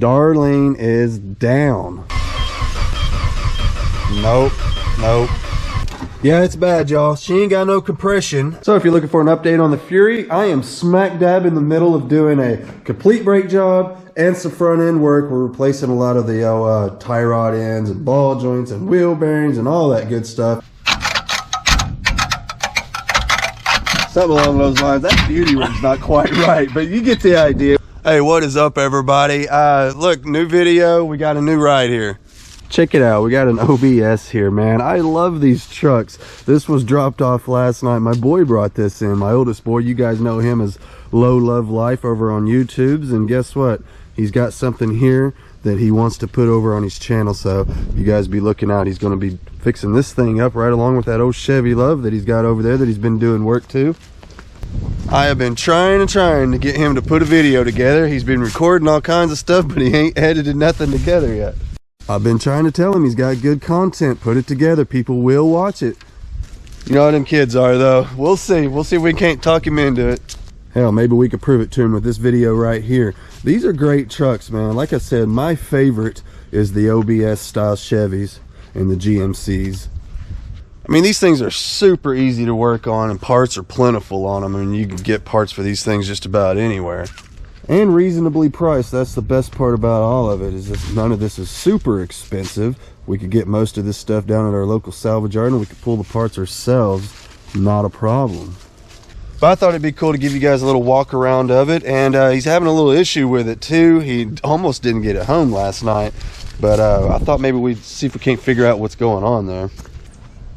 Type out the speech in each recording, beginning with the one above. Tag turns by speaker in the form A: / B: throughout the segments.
A: Darlene is down. Nope. Yeah, it's bad, y'all. She ain't got no compression. So if you're looking for an update on the Fury, I am smack dab in the middle of doing a complete brake job and some front end work. We're replacing a lot of the tie rod ends and ball joints and wheel bearings and all that good stuff. Something along those lines. That beauty ring's not quite right, but you get the idea. Hey, what is up, everybody? Look, new video. We got a new ride here. Check it out. We got an OBS here, man. I love these trucks. This was dropped off last night. My boy brought this in. My oldest boy. You guys know him as Low Love Life over on YouTube's. And guess what? He's got something here that he wants to put over on his channel. So you guys be looking out. He's going to be fixing this thing up right along with that old Chevy Love that he's got over there that he's been doing work to. I have been trying to get him to put a video together. He's been recording all kinds of stuff, but he ain't edited nothing together yet. I've been trying to tell him he's got good content. Put it together. People will watch it. You know how them kids are, though. We'll see. We'll see if we can't talk him into it. Hell, maybe we could prove it to him with this video right here. These are great trucks, man. Like I said, my favorite is the OBS style Chevys and the GMCs. I mean, these things are super easy to work on and parts are plentiful on them. I mean, you can get parts for these things just about anywhere. And reasonably priced. That's the best part about all of it, is that none of this is super expensive. We could get most of this stuff down at our local salvage yard and we could pull the parts ourselves. Not a problem. But I thought it'd be cool to give you guys a little walk around of it. And he's having a little issue with it too. He almost didn't get it home last night. But I thought maybe we'd see if we can't figure out what's going on there.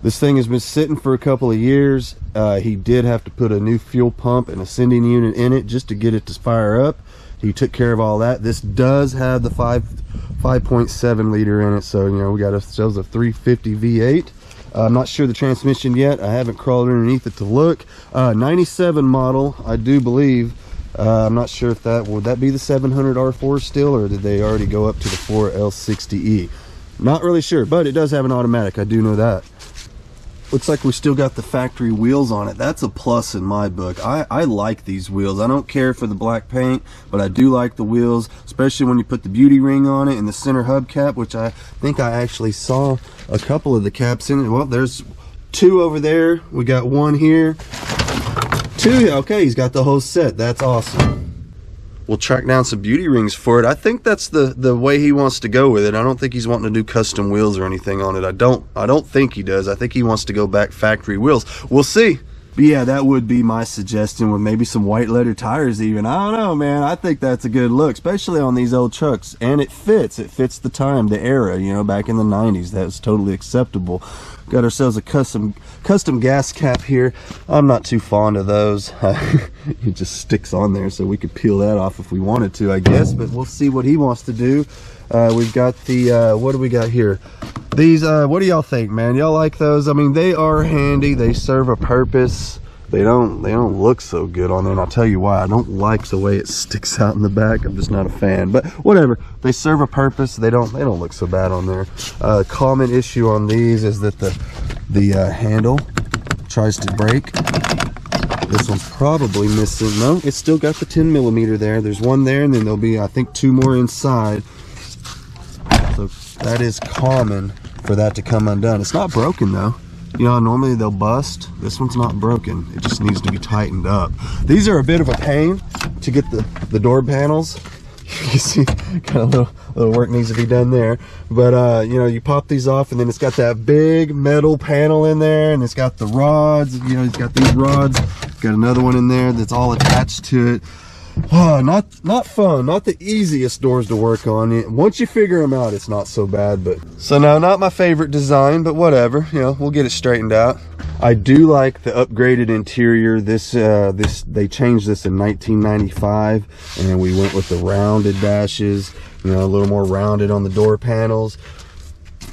A: This thing has been sitting for a couple of years. He did have to put a new fuel pump and a sending unit in it just to get it to fire up. He took care of all that. This does have the 5.7 liter in it, so you know we got ourselves a 350 V8. I'm not sure the transmission yet. I haven't crawled underneath it to look. 97 model, I do believe. I'm not sure if would that be the 700 R4 still, or did they already go up to the 4L60E? Not really sure, but it does have an automatic. I do know that. Looks like we still got the factory wheels on it. That's a plus in my book. I like these wheels. I don't care for the black paint, but I do like the wheels, especially when you put the beauty ring on it and the center hubcap, which I think I actually saw a couple of the caps in it. Well, there's two over there. We got one here. Two. Okay, he's got the whole set. That's awesome. We'll track down some beauty rings for it. I think that's the way he wants to go with it. I don't think he's wanting to do custom wheels or anything on it. I don't think he does. I think he wants to go back factory wheels. We'll see. But yeah, that would be my suggestion, with maybe some white letter tires even. I don't know, man. I think that's a good look, especially on these old trucks. And it fits the time, the era, you know, back in the 90s. That was totally acceptable. Got ourselves a custom gas cap here. I'm not too fond of those. It just sticks on there, so we could peel that off if we wanted to, I guess, but we'll see what he wants to do. We've got the what do we got here? These what do y'all think, man? Y'all like those? I mean, they are handy. They serve a purpose. They don't look so good on there, and I'll tell you why. I don't like the way it sticks out in the back. I'm just not a fan, but whatever. They serve a purpose. They don't look so bad on there. Common issue on these is that the handle tries to break. This one's probably missing. No, it's still got the 10 millimeter there. There's one there, and then there'll be, I think, two more inside. So that is common for that to come undone. It's not broken though. You know, normally they'll bust. This one's not broken. It just needs to be tightened up. These are a bit of a pain to get the door panels. You see, kind of little work needs to be done there. But you know, you pop these off, and then it's got that big metal panel in there, and it's got the rods. You know, it's got these rods. Got another one in there that's all attached to it. Oh, not fun. Not the easiest doors to work on. Once you figure them out, it's not so bad. But so no, not my favorite design, but whatever. You know, we'll get it straightened out. I do like the upgraded interior. This they changed this in 1995, and we went with the rounded dashes. You know, a little more rounded on the door panels.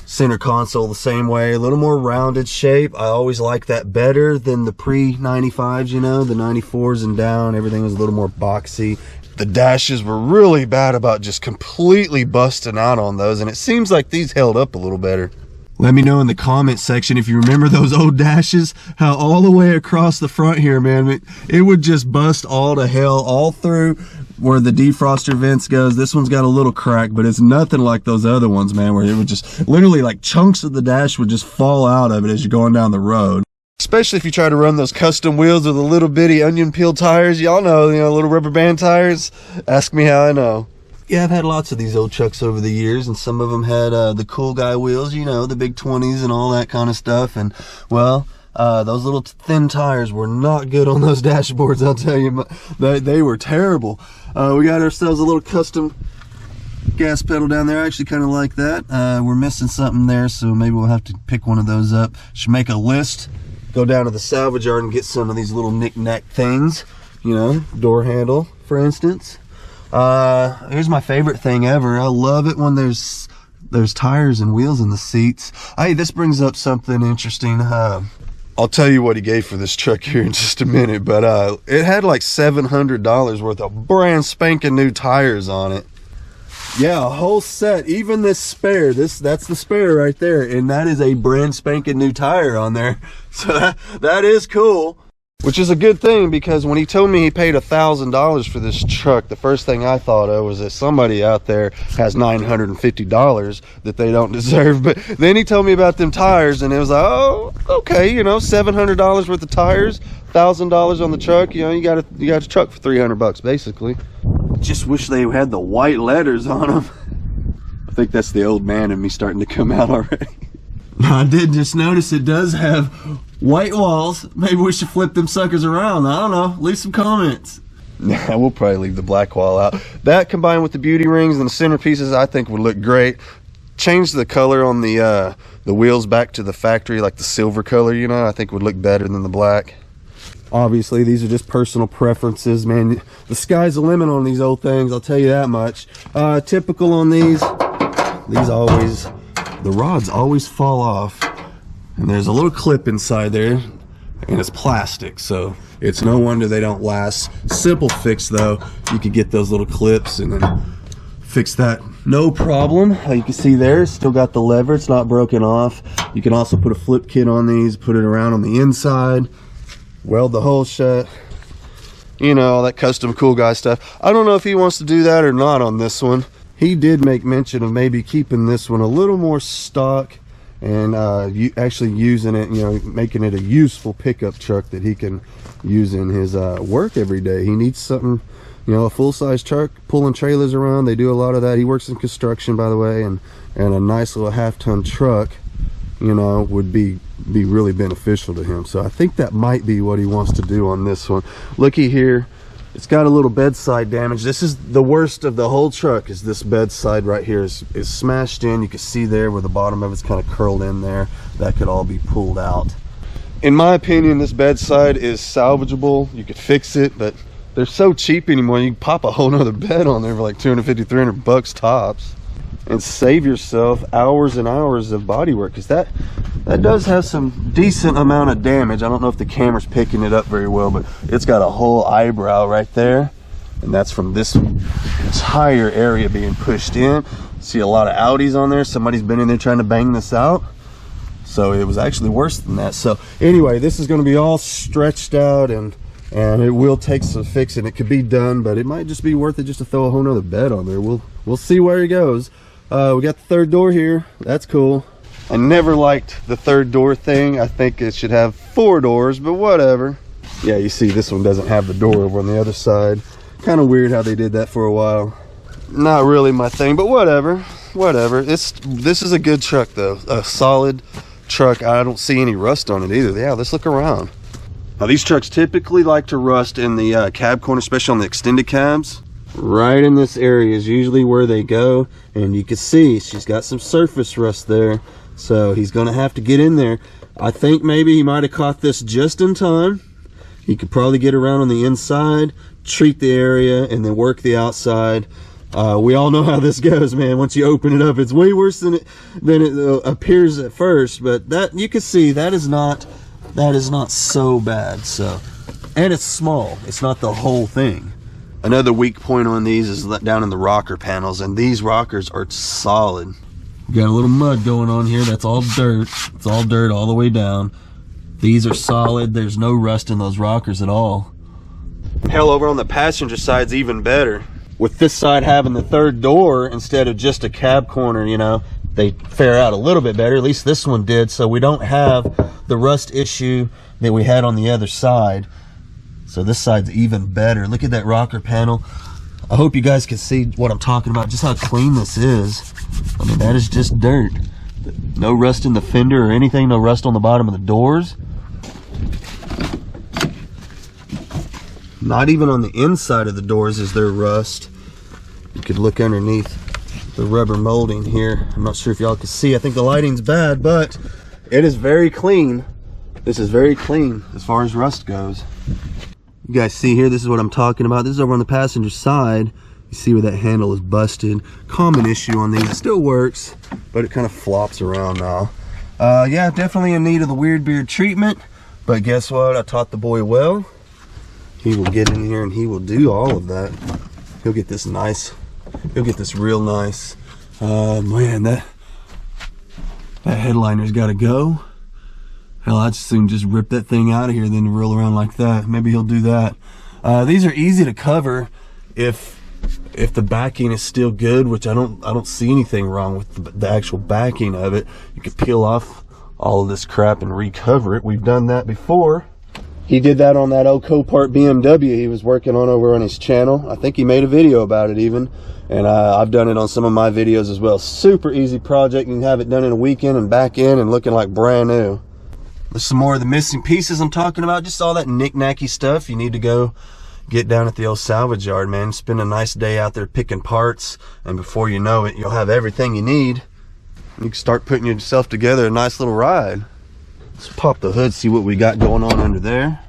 A: Center console the same way, a little more rounded shape. I always like that better than the pre-95s, you know, the 94s and down. Everything was a little more boxy. The dashes were really bad about just completely busting out on those, and it seems like these held up a little better. Let me know in the comment section if you remember those old dashes, how all the way across the front here, man, it would just bust all to hell all through where the defroster vents goes, this one's got a little crack, but it's nothing like those other ones, man, where it would just literally like chunks of the dash would just fall out of it as you're going down the road. Especially if you try to run those custom wheels with the little bitty onion peel tires. Y'all know, little rubber band tires. Ask me how I know. Yeah, I've had lots of these old trucks over the years, and some of them had the cool guy wheels, the big 20s and all that kind of stuff. And well, those little thin tires were not good on those dashboards, I'll tell you. They were terrible. We got ourselves a little custom gas pedal down there. I actually kind of like that. We're missing something there, so maybe we'll have to pick one of those up. Should make a list, go down to the salvage yard and get some of these little knick-knack things, door handle, for instance. Here's my favorite thing ever. I love it when there's tires and wheels in the seats. Hey, this brings up something interesting. I'll tell you what he gave for this truck here in just a minute, but it had like $700 worth of brand spanking new tires on it. Yeah, a whole set. Even this spare, that's the spare right there, and that is a brand spanking new tire on there. So that is cool. Which is a good thing, because when he told me he paid $1,000 for this truck, the first thing I thought of was that somebody out there has $950 that they don't deserve. But then he told me about them tires, and it was like, oh, okay, $700 worth of tires, $1,000 on the truck. You got a truck for $300 basically. Just wish they had the white letters on them. I think that's the old man in me starting to come out already. I did just notice it does have white walls. Maybe we should flip them suckers around. I don't know. Leave some comments. Nah, we'll probably leave the black wall out. That combined with the beauty rings and the centerpieces, I think would look great. Change the color on the wheels back to the factory, like the silver color, I think would look better than the black. Obviously, these are just personal preferences, man. The sky's the limit on these old things, I'll tell you that much. Typical on these always, the rods always fall off, and there's a little clip inside there, and it's plastic, so it's no wonder they don't last. Simple fix though, you could get those little clips and then fix that, no problem. You can see there, it's still got the lever, it's not broken off. You can also put a flip kit on these, put it around on the inside, weld the hole shut, all that custom cool guy stuff. I don't know if he wants to do that or not on this one. He did make mention of maybe keeping this one a little more stock and actually using it, making it a useful pickup truck that he can use in his work every day. He needs something, a full-size truck pulling trailers around. They do a lot of that. He works in construction, by the way, and a nice little half-ton truck, would be really beneficial to him. So I think that might be what he wants to do on this one. Looky here. It's got a little bedside damage. This is the worst of the whole truck, is this bedside right here is smashed in. You can see there where the bottom of it's kind of curled in there. That could all be pulled out. In my opinion, this bedside is salvageable. You could fix it, but they're so cheap anymore. You can pop a whole nother bed on there for like $250, $300 tops and save yourself hours and hours of body work, because that does have some decent amount of damage. I don't know if the camera's picking it up very well, but it's got a whole eyebrow right there, and that's from this entire area being pushed in. See a lot of Audis on there. Somebody's been in there trying to bang this out, so it was actually worse than that. So anyway, this is going to be all stretched out, and it will take some fixing. It could be done, but it might just be worth it just to throw a whole nother bed on there. We'll see where he goes. We got the third door here. That's cool. I never liked the third door thing. I think it should have 4 doors, but whatever. Yeah, you see this one doesn't have the door over on the other side. Kind of weird how they did that for a while. Not really my thing, but whatever. This is a good truck though. A solid truck. I don't see any rust on it either. Yeah, let's look around. Now these trucks typically like to rust in the cab corner, especially on the extended cabs. Right in this area is usually where they go, and you can see she's got some surface rust there, so he's gonna have to get in there. I think maybe he might have caught this just in time. He could probably get around on the inside, treat the area, and then work the outside. We all know how this goes, man. Once you open it up, it's way worse than it appears at first, but that you can see that is not so bad. So, and it's small, it's not the whole thing. Another weak point on these is down in the rocker panels, and these rockers are solid. Got a little mud going on here. That's all dirt. It's all dirt all the way down. These are solid. There's no rust in those rockers at all. Hell, over on the passenger side's even better. with this side having the third door instead of just a cab corner, you know, they fare out a little bit better. At least this one did, so we don't have the rust issue that we had on the other side. So this side's even better. Look at that rocker panel. I hope you guys can see what I'm talking about, just how clean this is. I mean, that is just dirt. No rust in the fender or anything, no rust on the bottom of the doors. Not even on the inside of the doors is there rust. You could look underneath the rubber molding here. I'm not sure if y'all can see. I think the lighting's bad, but it is very clean. This is very clean as far as rust goes. You guys see here, this is what I'm talking about. This is over on the passenger side. You see where that handle is busted. Common issue on these. It still works, but it kind of flops around now. Yeah, definitely in need of the Weird Beard treatment, but guess what? I taught the boy well. He will get in here and he will do all of that. He'll get this nice. He'll get this real nice. Man, that headliner's got to go. Hell, I'd soon just rip that thing out of here than to roll around like that. Maybe he'll do that. These are easy to cover if the backing is still good, which I don't see anything wrong with the actual backing of it. You could peel off all of this crap and recover it. We've done that before. He did that on that old Copart BMW he was working on over on his channel. I think he made a video about it even. And I've done it on some of my videos as well. Super easy project. You can have it done in a weekend and back in and looking like brand new. There's some more of the missing pieces I'm talking about. Just all that knick-knacky stuff. You need to go get down at the old salvage yard, man. Spend a nice day out there picking parts. And before you know it, you'll have everything you need. You can start putting yourself together a nice little ride. Let's pop the hood, see what we got going on under there.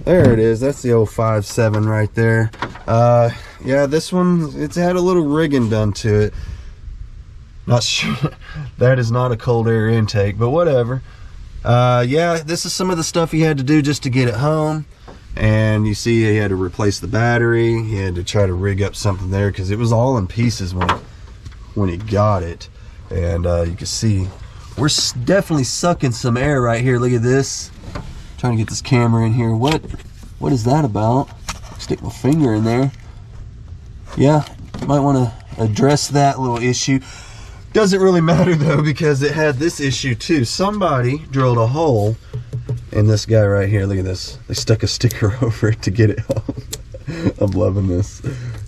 A: There it is. That's the old 5.7 right there. Yeah, this one, it's had a little rigging done to it. Not sure. That is not a cold air intake, but whatever. Yeah, this is some of the stuff he had to do just to get it home. And you see he had to replace the battery. He had to try to rig up something there because it was all in pieces when he got it. And you can see we're definitely sucking some air right here. Look at this. Trying to get this camera in here. What is that about? Stick my finger in there. Yeah, might want to address that little issue. Doesn't really matter though, because it had this issue too. Somebody drilled a hole in this guy right here. Look at this. They stuck a sticker over it to get it home. I'm loving this.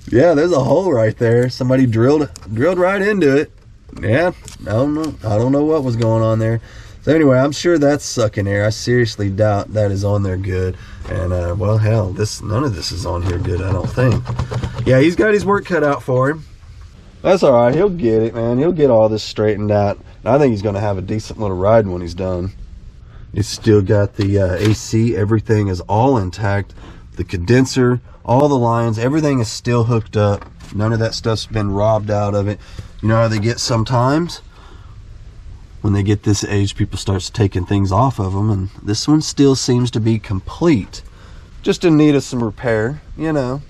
A: Yeah, there's a hole right there. Somebody drilled right into it. Yeah, I don't know what was going on there. So anyway, I'm sure that's sucking air. I seriously doubt that is on there good. And well, hell, none of this is on here good, I don't think. Yeah, he's got his work cut out for him. That's all right. He'll get it, man. He'll get all this straightened out. And I think he's going to have a decent little ride when he's done. It's still got the AC. Everything is all intact. The condenser, all the lines, everything is still hooked up. None of that stuff's been robbed out of it. You know how they get sometimes? When they get this age, people start taking things off of them, and this one still seems to be complete. Just in need of some repair, you know.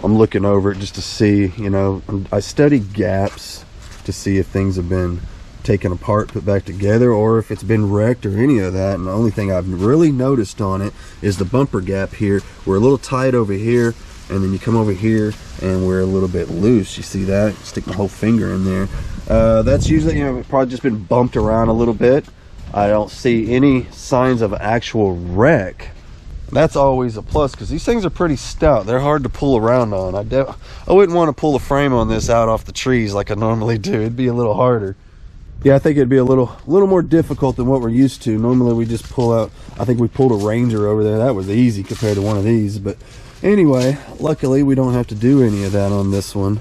A: I'm looking over it just to see, you know, I study gaps to see if things have been taken apart, put back together, or if it's been wrecked or any of that. And the only thing I've really noticed on it is the bumper gap here. We're a little tight over here, and then you come over here and we're a little bit loose. You see that? Stick my whole finger in there. That's usually, you know, probably just been bumped around a little bit. I don't see any signs of actual wreck. That's always a plus, because these things are pretty stout. They're hard to pull around on. I wouldn't want to pull a frame on this out off the trees like I normally do. It'd be a little harder. Yeah, I think it'd be a little more difficult than what we're used to. Normally we just pull out, I think we pulled a Ranger over there. That was easy compared to one of these. But anyway, luckily we don't have to do any of that on this one.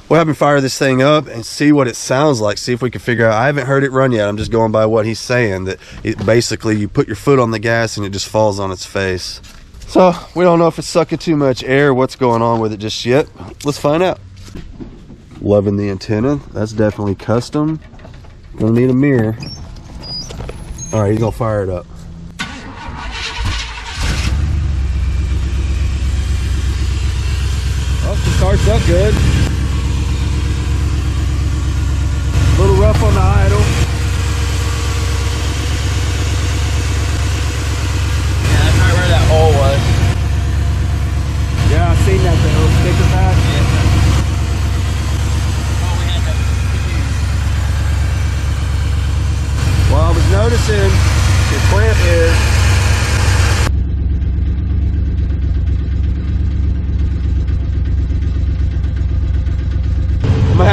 A: We'll have him fire this thing up and see what it sounds like. See if we can figure out. I haven't heard it run yet. I'm just going by what he's saying. That it basically, you put your foot on the gas and it just falls on its face. So we don't know if it's sucking too much air, what's going on with it just yet. Let's find out. Loving the antenna. That's definitely custom. Gonna need a mirror. All right, he's gonna fire it up. Well, it starts up good. A little rough on the idle.
B: Yeah, that's right where that hole was.
A: Yeah, I seen that though.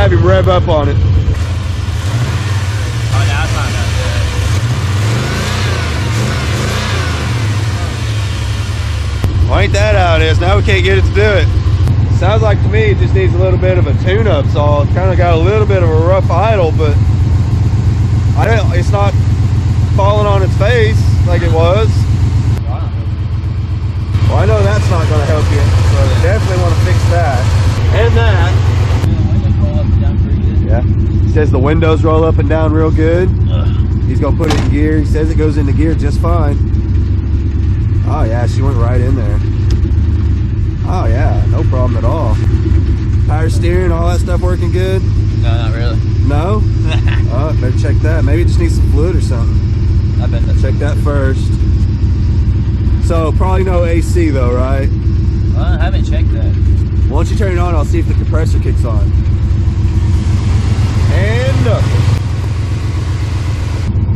A: have him rev up on it.
B: Oh, now it's not that
A: Well, ain't that how it is? Now we can't get it to do it. Sounds like to me it just needs a little bit of a tune-up, so it's kind of got a little bit of a rough idle, but it's not falling on its face like it was. Well, I know that's not going to help you, so definitely want to fix that. And that. Yeah. He says the windows roll up and down real good. He's going to put it in gear. He says it goes into gear just fine. Oh yeah, she went right in there. Oh yeah, no problem at all. Power steering, all that stuff working good?
B: No, not really.
A: No? Oh, better check that. Maybe it just needs some fluid or something.
B: I bet that's
A: Check that first. So probably no AC though, right?
B: I haven't checked that.
A: Well, once you turn it on, I'll see if the compressor kicks on. And nothing.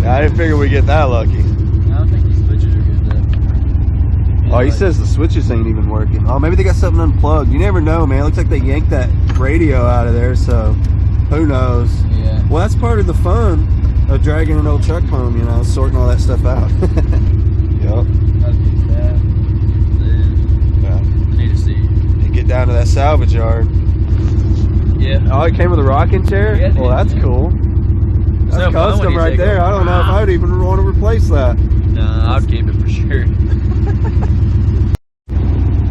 A: I didn't figure we'd get that lucky.
B: I don't think these switches are good though.
A: Oh, he says the switches ain't even working. Oh, maybe they got something unplugged. You never know, man. It looks like they yanked that radio out of there, so who knows?
B: Yeah.
A: Well, that's part of the fun of dragging an old truck home, you know, sorting all that stuff out. Yep.
B: I need to see.
A: You get down to that salvage yard.
B: Yeah.
A: Oh, it came with a rocking chair?
B: Yeah,
A: well, that's cool. That's
B: no fun when
A: custom
B: you
A: right
B: take
A: there.
B: it.
A: I don't know if I would even want to replace that.
B: No, I'd keep it for sure.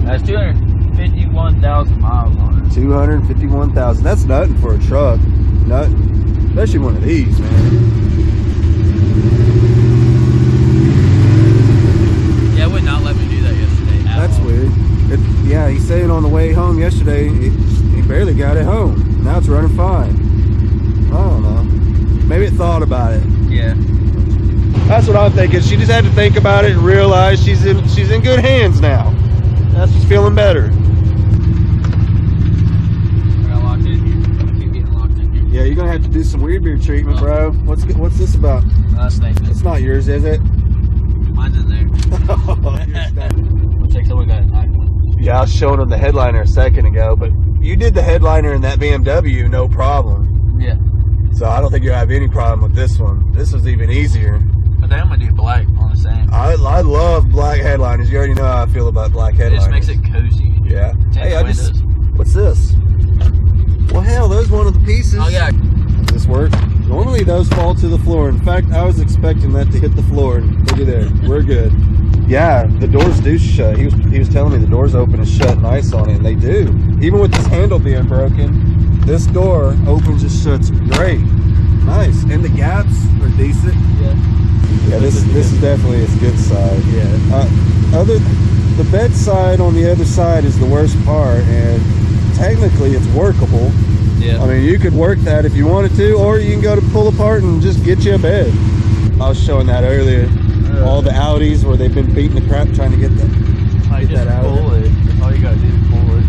B: That's 251,000 miles on it.
A: 251,000. That's nothing for a truck. Nothing. Especially one of these, man.
B: Yeah, it would not let me do that yesterday.
A: That's weird. Yeah, he's saying on the way home yesterday, he barely got it home. Now it's running fine. I don't know. Maybe it thought about it.
B: Yeah.
A: That's what I'm thinking. She just had to think about it and realize she's in good hands now. Now she's feeling better.
B: I got locked in here. I keep getting locked in here.
A: Yeah, you're gonna have to do some weird beer treatment, bro. What's this about?
B: That's nice.
A: It's not yours, is it?
B: Mine's in there. Looks like someone got a knife on.
A: Yeah, I was showing him the headliner a second ago, but you did the headliner in that BMW, no problem.
B: Yeah.
A: So I don't think you'll have any problem with this one. This was even easier.
B: I think I'm gonna do black on the same.
A: I love black headliners. You already know how I feel about black
B: It
A: headliners.
B: just makes it cozy.
A: Yeah. Hey,
B: Windows.
A: what's this? Well, hell, there's one of the pieces.
B: Oh yeah.
A: Does this work? Normally those fall to the floor. In fact, I was expecting that to hit the floor. Look at there. We're good. Yeah, the doors do shut. He was telling me the doors open and shut nice on it, and they do. Even with this handle being broken, this door opens and shuts great. Nice. And the gaps are decent.
B: Yeah.
A: Yeah, this is definitely its good side.
B: Yeah.
A: The bed side on the other side is the worst part, and technically it's workable.
B: Yeah.
A: I mean, you could work that if you wanted to, or you can go to pull apart and just get you a bed. I was showing that earlier. All the Audis where they've been beating the crap trying to get that out.
B: Pull it. All you gotta do is pull it.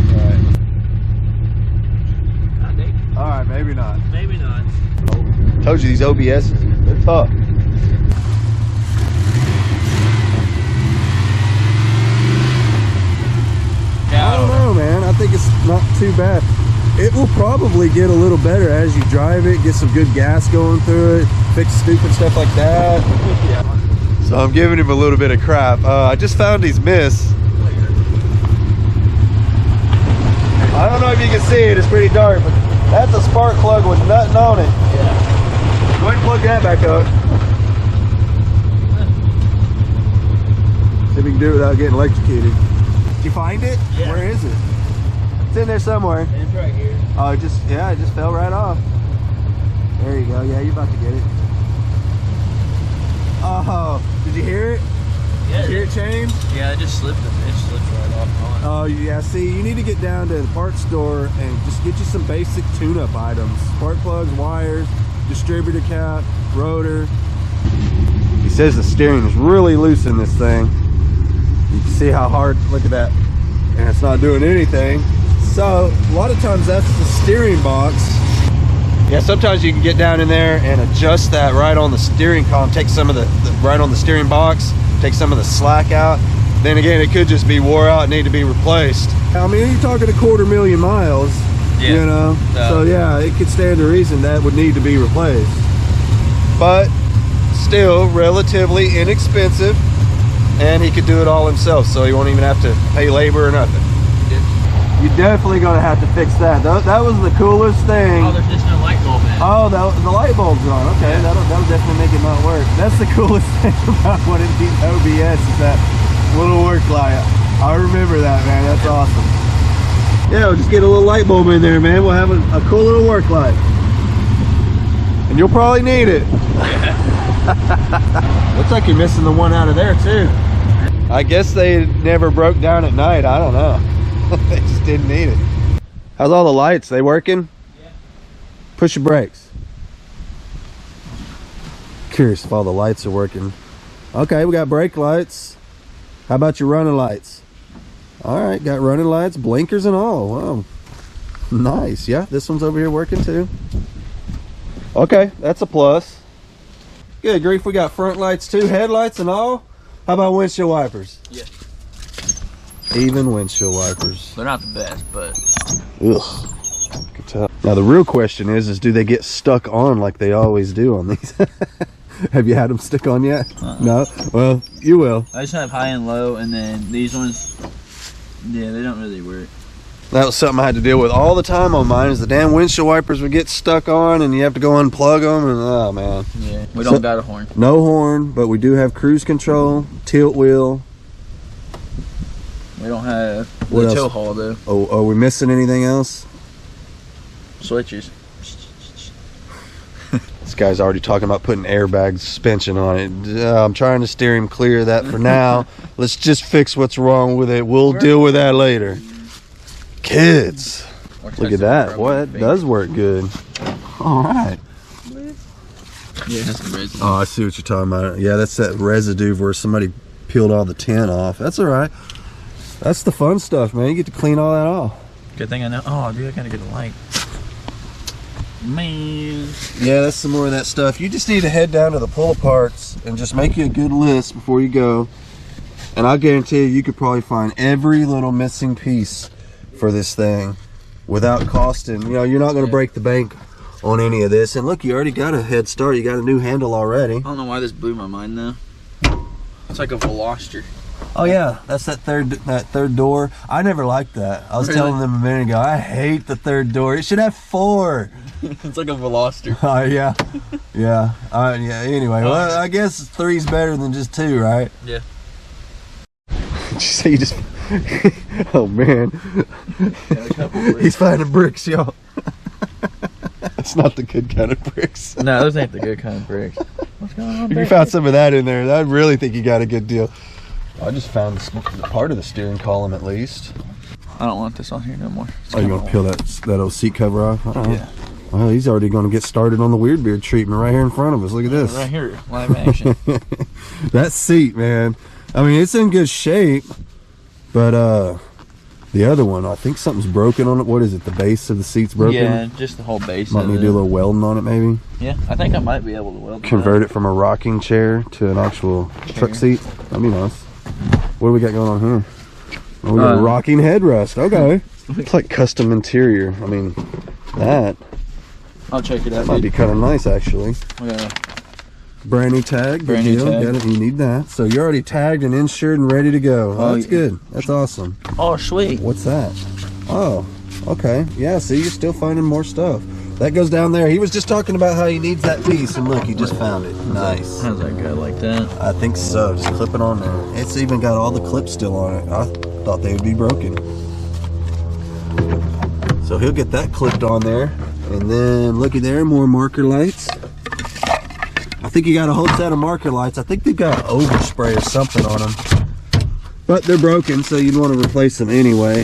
B: Alright.
A: All right, maybe not.
B: Maybe not.
A: Told you these OBSs, they're tough.
B: Yeah,
A: I don't know, man. I think it's not too bad. It will probably get a little better as you drive it, get some good gas going through it, fix stupid stuff like that.
B: Yeah.
A: So I'm giving him a little bit of crap. I just found these miss. I don't know if you can see it, it's pretty dark, but that's a spark plug with nothing on it.
B: Yeah.
A: Go ahead and plug that back up. See if we can do it without getting electrocuted. Did you find it?
B: Yeah.
A: Where is it? It's in there somewhere.
B: It's right here.
A: Oh, it just fell right off. There you go. Yeah, you're about to get it. Oh, did you hear it?
B: Yeah.
A: Did you hear it change?
B: Yeah, it just slipped. It slipped right off.
A: Oh, yeah. See, you need to get down to the parts store and just get you some basic tune-up items. Spark plugs, wires, distributor cap, rotor. He says the steering is really loose in this thing. You can see how hard, look at that. And it's not doing anything. So, a lot of times that's the steering box. Yeah, sometimes you can get down in there and adjust that right on the steering column, take some of the right on the steering box, take some of the slack out. Then again, it could just be wore out and need to be replaced. I mean, you're talking 250,000 miles.
B: Yeah.
A: You know? So yeah, it could stand to reason that would need to be replaced. But still relatively inexpensive, and he could do it all himself, so he won't even have to pay labor or nothing.
B: Yeah.
A: You're definitely gonna have to fix that. That was the coolest thing.
B: Oh, there's just no light bulb in it.
A: Oh, the light bulb's on. Okay, that'll definitely make it not work. That's the coolest thing about what it needs OBS is that little work light. I remember that, man. That's awesome. Yeah, we'll just get a little light bulb in there, man. We'll have a cool little work light. And you'll probably need it. Looks like you're missing the one out of there too. I guess they never broke down at night. I don't know. They just didn't need it. How's all the lights? They working?
B: Yeah.
A: Push your brakes. Curious if all the lights are working. Okay, we got brake lights. How about your running lights? All right, got running lights, blinkers and all. Wow. Nice. Yeah, this one's over here working too. Okay, that's a plus. Good grief, we got front lights too, headlights and all. How about windshield wipers?
B: Yeah.
A: Even windshield wipers.
B: They're not the best, but
A: Ugh. Can tell. Now the real question is do they get stuck on like they always do on these? Have you had them stick on yet? No? Well, you will.
B: I just have high and low, and then these ones, yeah, they don't really work.
A: That was something I had to deal with all the time on mine, is the damn windshield wipers would get stuck on and you have to go unplug them, and oh man.
B: Yeah, we don't got a horn.
A: No horn, but we do have cruise control, tilt wheel.
B: We don't have
A: What
B: the
A: else?
B: tow haul though.
A: Oh, are we missing anything else?
B: Switches.
A: This guy's already talking about putting airbag suspension on it. I'm trying to steer him clear of that for now. Let's just fix what's wrong with it. We'll deal with that later. Kids, look at that. Boy, that does work good. All right.
B: Yeah, that's the residue.
A: Oh, I see what you're talking about. Yeah, that's that residue where somebody peeled all the tin off. That's all right. That's the fun stuff, man. You get to clean all that off.
B: Good thing I know. Oh, dude, I gotta get a light. Man.
A: Yeah, that's some more of that stuff. You just need to head down to the pull aparts and just make you a good list before you go. And I guarantee you could probably find every little missing piece for this thing without costing. You know, you're not going to break the bank on any of this. And look, you already got a head start. You got a new handle already.
B: I don't know why this blew my mind though. It's like a Veloster.
A: Oh yeah, that's that third door. I never liked that. I was telling them a minute ago, I hate the third door. It should have 4.
B: It's like a Veloster.
A: Yeah. Yeah. Anyway, well, I guess 3's better than just 2, right?
B: Yeah.
A: Did you say you just... Oh man. He's finding bricks, y'all. That's not the good kind of bricks.
B: No, those ain't the good kind of bricks. What's going on?
A: If you found some of that in there, I really think you got a good deal. I just found part of the steering column at least.
B: I don't want this on here no more.
A: Oh, you gonna peel that old seat cover off?
B: Yeah.
A: Well, he's already gonna get started on the Weird Beard treatment right here in front of us. Look at this.
B: Right here, live action.
A: That seat, man. I mean, it's in good shape, but the other one, I think something's broken on it. What is it? The base of the seat's broken?
B: Yeah, just the whole base.
A: Might need to do a little welding on it, maybe.
B: Yeah, I think I might be able to weld
A: Convert it from a rocking chair to an actual truck seat. That'd be nice. What do we got going on here? Oh, we got a rocking headrest. Okay. It's like custom interior. I mean, that
B: I'll check it out.
A: might be kind of nice, actually.
B: Yeah.
A: Brand new tag.
B: Brand new tag.
A: Got it. You need that. So you're already tagged and insured and ready to go.
B: Oh,
A: That's
B: yeah.
A: good. That's awesome.
B: Oh, sweet.
A: What's that? Oh, okay. Yeah, see, you're still finding more stuff. That goes down there. He was just talking about how he needs that piece, and look, he just found it. Nice.
B: How's that go like that?
A: I think so. Just clip it on there. It's even got all the clips still on it. I thought they would be broken. So he'll get that clipped on there. And then looky there, more marker lights. I think you got a whole set of marker lights. I think they've got overspray or something on them. But they're broken, so you'd want to replace them anyway.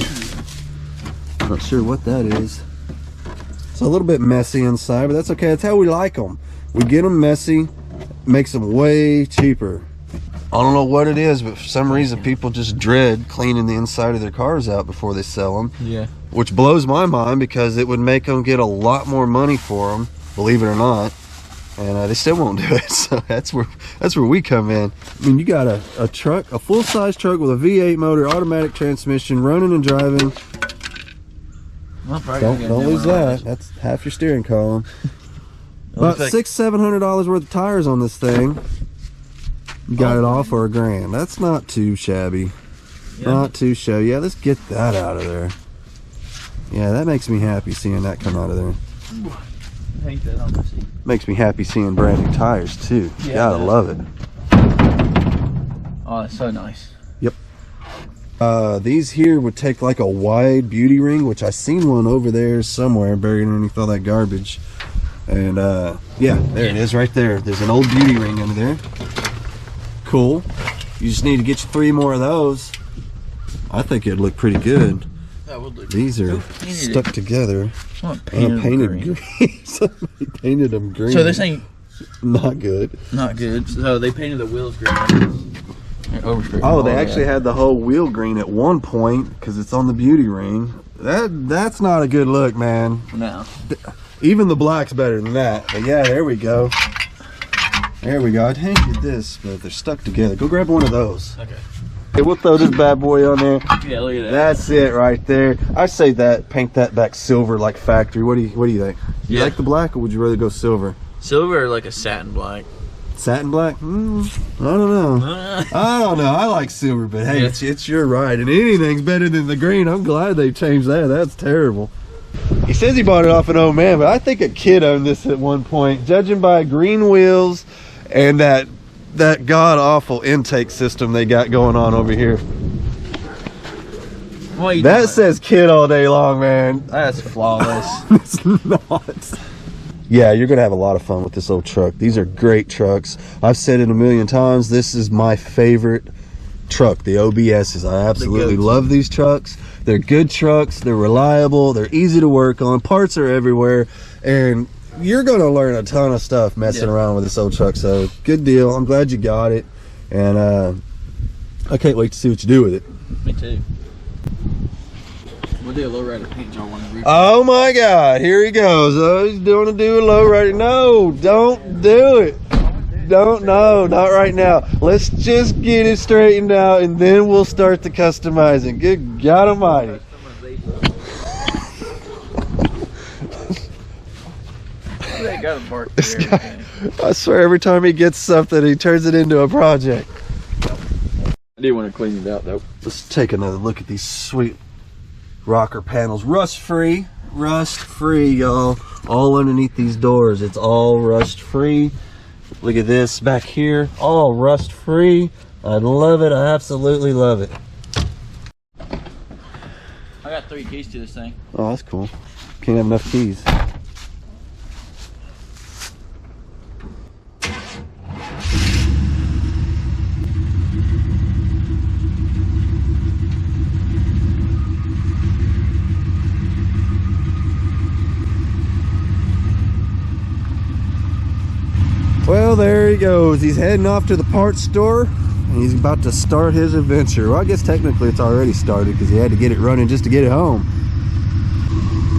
A: Not sure what that is. It's a little bit messy inside, but that's okay. That's how we like them. We get them messy, makes them way cheaper. I don't know what it is, but for some reason people just dread cleaning the inside of their cars out before they sell them.
B: Yeah.
A: Which blows my mind because it would make them get a lot more money for them, believe it or not. And they still won't do it. So that's where we come in. I mean, you got a truck, a full-size truck with a V8 motor, automatic transmission, running and driving. Don't lose that. That's half your steering column. About $600-700 worth of tires on this thing. You got it all for $1,000. That's not too shabby. Yeah. Not too shabby. Yeah, let's get that out of there. Yeah, that makes me happy seeing that come out of there.
B: I hate that on the seat.
A: Makes me happy seeing brand new tires too. Yeah, gotta love it.
B: Oh, that's so nice.
A: Yep. These here would take like a wide beauty ring, which I seen one over there somewhere buried underneath all that garbage. And yeah, there it is right there. There's an old beauty ring under there. Cool. You just need to get you 3 more of those. I think it'd look pretty good.
B: That would look.
A: These are stuck together.
B: Painted
A: green. Somebody painted them green.
B: So this ain't
A: not good.
B: Not good. So they painted the wheels green.
A: Oh, they actually had the whole wheel green at one point because it's on the beauty ring. That's not a good look, man.
B: No.
A: Even the black's better than that. But yeah, there we go. There we go. I'd hang you this, but they're stuck together. Go grab one of those.
B: Okay.
A: Okay, we'll throw this bad boy on there.
B: Yeah, look at that.
A: That's it right there. I say that. Paint that back silver like factory. What do you think? You like the black, or would you rather go silver?
B: Silver or like a satin black?
A: Satin black? I don't know. I don't know. I like silver, but hey, it's your ride, and anything's better than the green. I'm glad they changed that. That's terrible. He says he bought it off an old man, but I think a kid owned this at one point. Judging by green wheels and that god-awful intake system they got going on over here. That says kid all day long, man.
B: That's flawless.
A: It's not. Yeah, you're gonna have a lot of fun with this old truck. These are great trucks. I've said it a million times. This is my favorite truck, the OBSs. I absolutely love these trucks. They're good trucks. They're reliable. They're easy to work on. Parts are everywhere, and you're gonna learn a ton of stuff messing around with this old truck. So good deal. I'm glad you got it, and I can't wait to see what you do with it.
B: Me too. We'll do a low rider paint job one.
A: Oh my God! Here he goes. Oh, he's doing a low rider. No, don't do it. Don't. No, not right now. Let's just get it straightened out, and then we'll start the customizing. Good God Almighty! This guy, I swear, every time he gets something, he turns it into a project.
B: I do want to clean it out though.
A: Let's take another look at these sweet rocker panels. Rust free, y'all. All underneath these doors, it's all rust free. Look at this back here, all rust free. I love it. I absolutely love it.
B: I got 3 keys to this thing.
A: Oh, that's cool. Can't have enough keys. Well, there he goes. He's heading off to the parts store, and he's about to start his adventure. Well, I guess technically it's already started because he had to get it running just to get it home.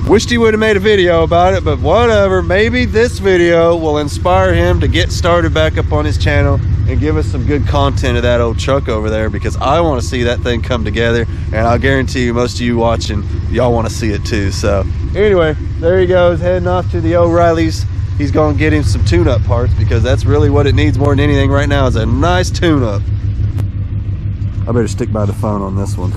A: Wished he would have made a video about it, but whatever. Maybe this video will inspire him to get started back up on his channel and give us some good content of that old truck over there, because I want to see that thing come together, and I'll guarantee you most of you watching, y'all want to see it too. So anyway, there he goes, heading off to the O'Reilly's. He's gonna get him some tune-up parts, because that's really what it needs more than anything right now, is a nice tune-up. I better stick by the phone on this one.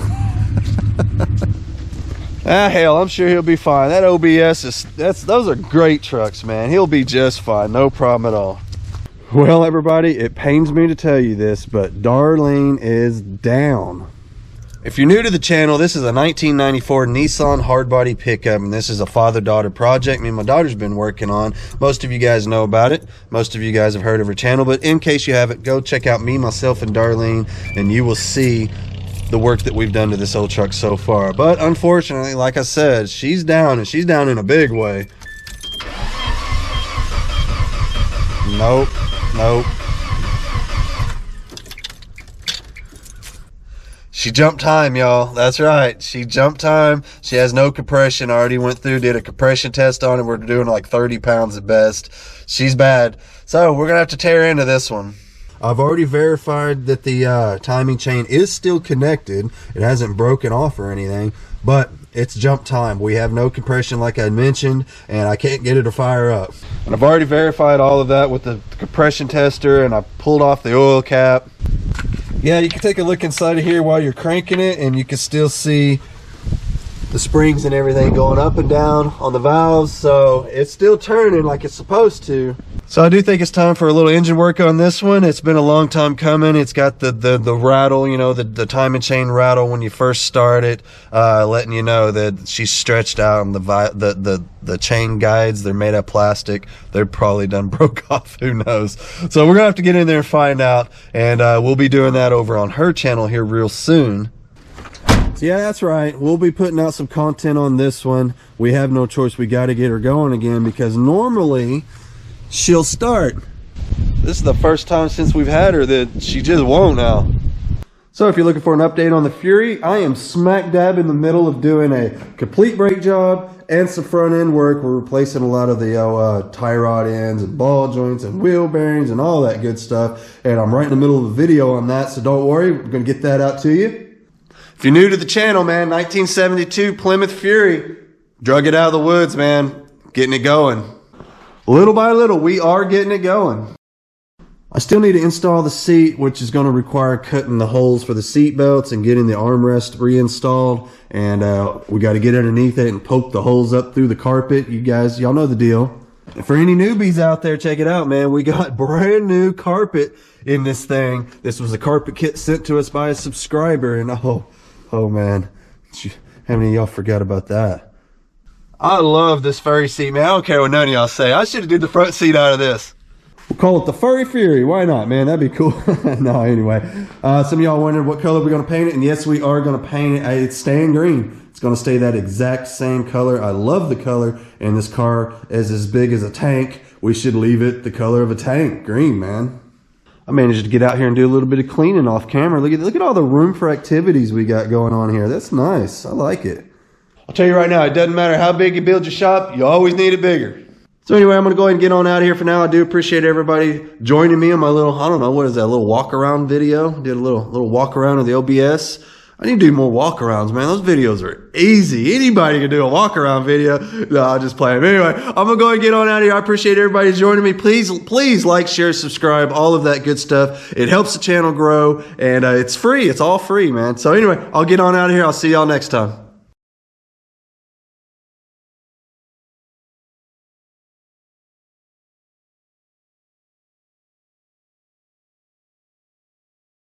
A: Ah, hell, I'm sure he'll be fine. That OBS those are great trucks, man. He'll be just fine, no problem at all. Well, everybody, it pains me to tell you this, but Darlene is down. If you're new to the channel, this is a 1994 Nissan hardbody pickup, and this is a father-daughter project me and my daughter's been working on. Most of you guys know about it. Most of you guys have heard of her channel, but in case you haven't, go check out me, myself, and Darlene, and you will see the work that we've done to this old truck so far. But unfortunately, like I said, she's down, and she's down in a big way. Nope. She jumped time, y'all. That's right. She jumped time. She has no compression. I already went through, did a compression test on it. We're doing like 30 pounds at best. She's bad. So we're going to have to tear into this one. I've already verified that the timing chain is still connected. It hasn't broken off or anything, but it's jump time. We have no compression like I mentioned, and I can't get it to fire up. And I've already verified all of that with the compression tester, and I pulled off the oil cap. Yeah, you can take a look inside of here while you're cranking it, and you can still see the springs and everything going up and down on the valves, so it's still turning like it's supposed to. So I do think it's time for a little engine work on this one. It's been a long time coming. It's got the rattle, you know, the timing chain rattle when you first start it, letting you know that she's stretched out, and the chain guides, they're made of plastic. They're probably done broke off, who knows. So we're gonna have to get in there and find out, and we'll be doing that over on her channel here real soon. So yeah, that's right. We'll be putting out some content on this one. We have no choice. We got to get her going again, because normally she'll start. This is the first time since we've had her that she just won't now. So if you're looking for an update on the Fury, I am smack dab in the middle of doing a complete brake job and some front end work. We're replacing a lot of the tie rod ends and ball joints and wheel bearings and all that good stuff. And I'm right in the middle of a video on that, so don't worry, we're going to get that out to you. If you're new to the channel, man, 1972 Plymouth Fury. Drug it out of the woods, man. Getting it going. Little by little, we are getting it going. I still need to install the seat, which is going to require cutting the holes for the seat belts and getting the armrest reinstalled. And we got to get underneath it and poke the holes up through the carpet. You guys, y'all know the deal. And for any newbies out there, check it out, man. We got brand new carpet in this thing. This was a carpet kit sent to us by a subscriber, and oh man, how many of y'all forgot about that? I love this furry seat, man. I don't care what none of y'all say. I should have did the front seat out of this. We'll call it the Furry Fury. Why not, man? That'd be cool. No, anyway. Some of y'all wondered what color we're going to paint it. And yes, we are going to paint it. It's staying green. It's going to stay that exact same color. I love the color. And this car is as big as a tank. We should leave it the color of a tank. Green, man. I managed to get out here and do a little bit of cleaning off camera. Look at all the room for activities we got going on here. That's nice. I like it. I'll tell you right now, it doesn't matter how big you build your shop, you always need it bigger. So anyway, I'm going to go ahead and get on out of here for now. I do appreciate everybody joining me on my little, I don't know, what is that, a little walk around video? Did a little walk around of the OBS. I need to do more walk arounds, man. Those videos are easy. Anybody can do a walk around video. No, I'll just play them. Anyway, I'm going to go ahead and get on out of here. I appreciate everybody joining me. Please like, share, subscribe, all of that good stuff. It helps the channel grow, and it's free. It's all free, man. So anyway, I'll get on out of here. I'll see y'all next time.